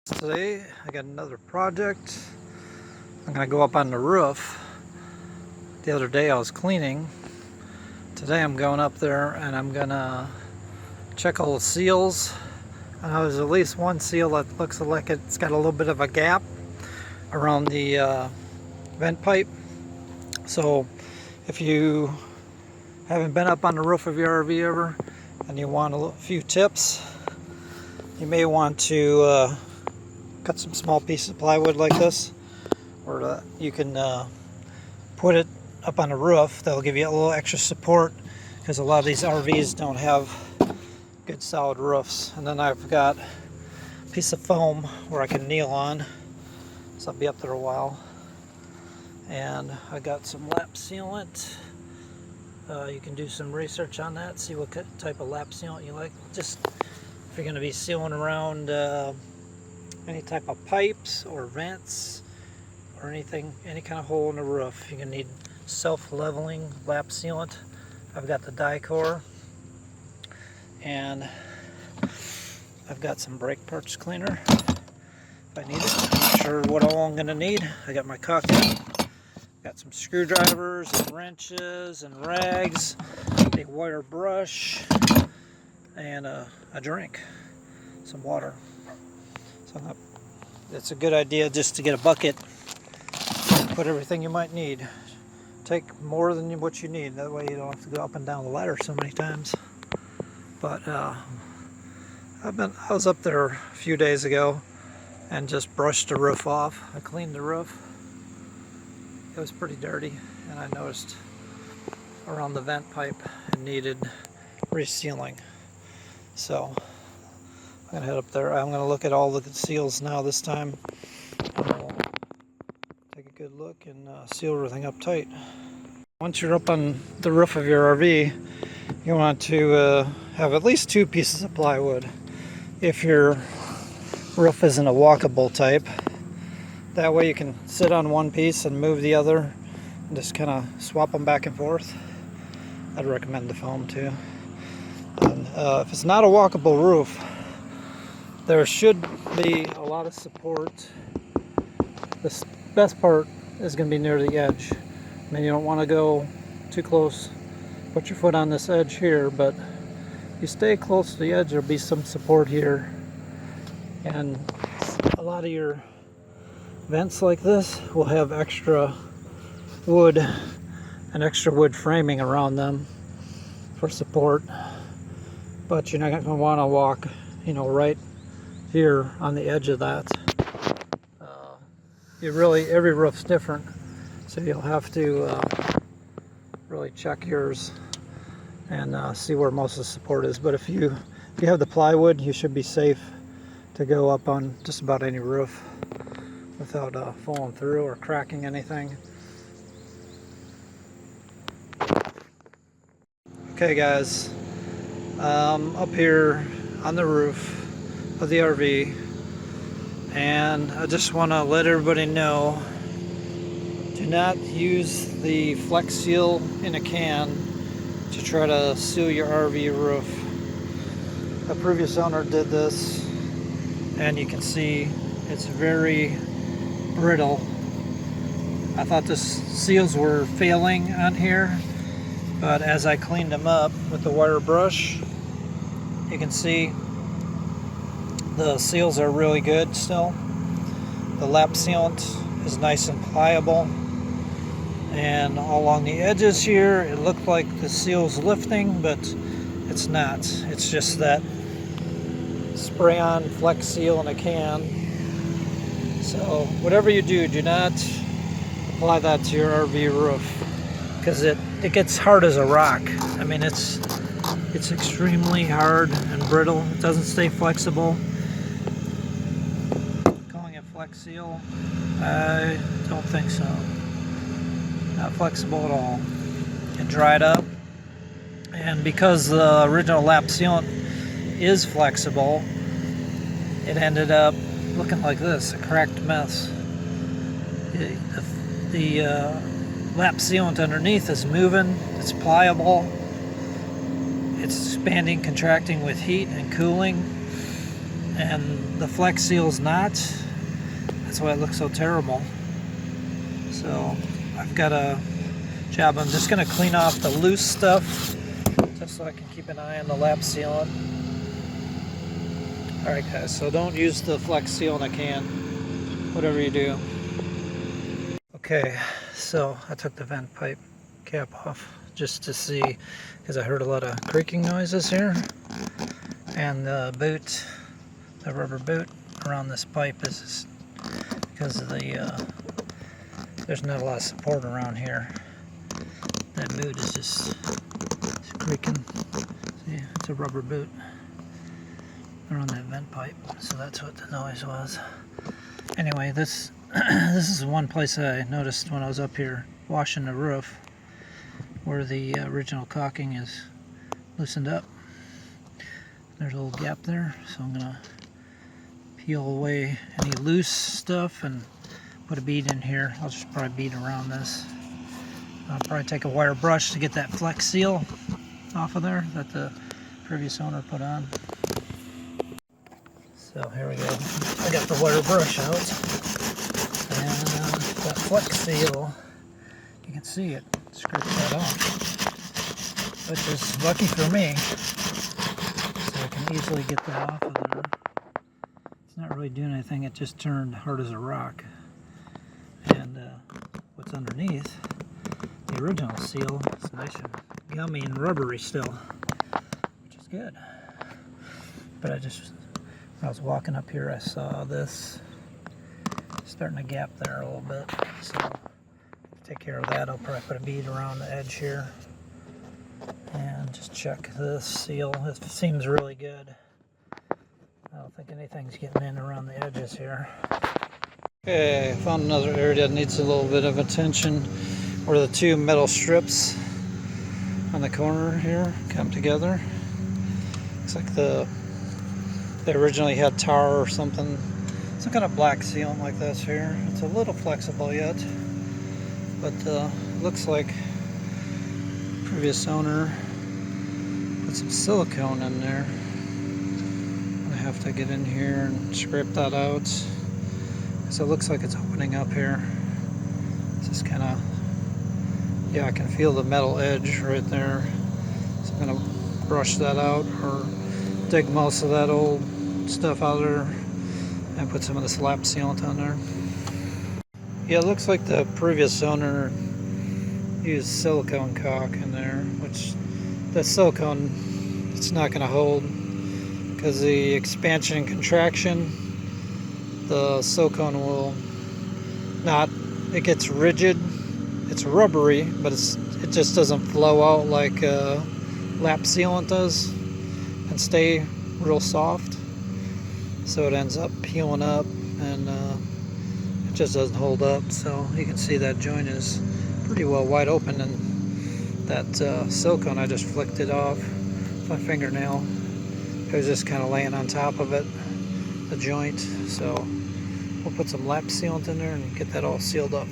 Today I got another project. I'm gonna go up on the roof. The other day I was cleaning. Today I'm going up there and I'm gonna check all the seals. I know there's at least one seal that looks like it's got a little bit of a gap around the vent pipe. So if you haven't been up on the roof of your RV ever and you want a few tips, you may want to cut some small pieces of plywood like this, or you can put it up on the roof. That'll give you a little extra support because a lot of these RVs don't have good solid roofs. And then I've got a piece of foam where I can kneel on, so I'll be up there a while. And I got some lap sealant. You can do some research on that, see what type of lap sealant you like. Just if you're going to be sealing around any type of pipes or vents or anything, any kind of hole in the roof, you're going to need self-leveling lap sealant. I've got the Dicor, and I've got some brake parts cleaner if I need it. I'm not sure what all I'm going to need. I got my caulk, got some screwdrivers and wrenches and rags, a wire brush, and a drink, some water. So it's a good idea just to get a bucket, put everything you might need. Take more than what you need, that way you don't have to go up and down the ladder so many times. But I was up there a few days ago and just brushed the roof off. I cleaned the roof. It was pretty dirty, and I noticed around the vent pipe it needed resealing. So I'm gonna head up there. I'm gonna look at all the seals now this time. I'll take a good look and seal everything up tight. Once you're up on the roof of your RV, you want to have at least 2 pieces of plywood. If your roof isn't a walkable type, that way you can sit on one piece and move the other and just kind of swap them back and forth. I'd recommend the foam too. And if it's not a walkable roof, there should be a lot of support. The best part is going to be near the edge. I mean, you don't want to go too close. Put your foot on this edge here, but if you stay close to the edge, there'll be some support here. And a lot of your vents like this will have extra wood and extra wood framing around them for support. But you're not going to want to walk, right here on the edge of that. Every roof's different, so you'll have to really check yours and see where most of the support is. But if you have the plywood, you should be safe to go up on just about any roof without falling through or cracking anything. Okay guys, up here on the roof of the RV, and I just want to let everybody know, do not use the FlexSeal In A Can to try to seal your RV roof. A previous owner did this, and you can see it's very brittle. I thought the seals were failing on here, but as I cleaned them up with the wire brush, you can see the seals are really good still. The lap sealant is nice and pliable, and all along the edges here it looked like the seal's lifting, but it's not. It's just that spray on FlexSeal In A Can. So whatever you do, do not apply that to your RV roof, because it gets hard as a rock. I mean, it's extremely hard and brittle. It doesn't stay flexible. Calling it FlexSeal, I don't think so. Not flexible at all. It dried up, and because the original lap sealant is flexible, it ended up looking like this, a cracked mess. The lap sealant underneath is moving, it's pliable, it's expanding, contracting with heat and cooling, and the FlexSeal's not. That's why it looks so terrible. So I've got a job. I'm just going to clean off the loose stuff just so I can keep an eye on the lap sealant. Alright guys, so don't use the FlexSeal In A Can, whatever you do. Okay, so I took the vent pipe cap off just to see, because I heard a lot of creaking noises here, and the boot, the rubber boot around this pipe is because of the there's not a lot of support around here. That boot is just creaking. See, it's a rubber boot around that vent pipe, so that's what the noise was. Anyway, this this is one place I noticed when I was up here washing the roof, where the original caulking is loosened up. There's a little gap there, so I'm gonna peel away any loose stuff and put a bead in here. I'll just probably bead around this. I'll probably take a wire brush to get that FlexSeal off of there that the previous owner put on. So here we go. I got the wire brush out, and that FlexSeal, you can see it scraped that off, which is lucky for me. So I can easily get that off of there. It's not really doing anything, it just turned hard as a rock. And what's underneath, the original seal, is nice and gummy and rubbery still, which is good. But when I was walking up here, I saw this starting to gap there a little bit. So to take care of that, I'll probably put a bead around the edge here and just check this seal. It seems really good. I don't think anything's getting in around the edges here. Okay, I found another area that needs a little bit of attention, where the two metal strips on the corner here come together. Looks like they originally had tar or something, some kind of black sealant like this here. It's a little flexible yet, but looks like previous owner put some silicone in there. I have to get in here and scrape that out. So it looks like it's opening up here. It's just kind of, yeah, I can feel the metal edge right there. So I'm going to brush that out, or dig most of that old stuff out of there and put some of this lap sealant on there. Yeah, it looks like the previous owner used silicone caulk in there, which that silicone, it's not going to hold because the expansion and contraction, the silicone will not, it gets rigid. It's rubbery, but it just doesn't flow out like lap sealant does and stay real soft. So it ends up peeling up, and it just doesn't hold up. So you can see that joint is pretty well wide open, and that silicone, I just flicked it off with my fingernail. It was just kind of laying on top of it, the joint. So we'll put some lap sealant in there and get that all sealed up.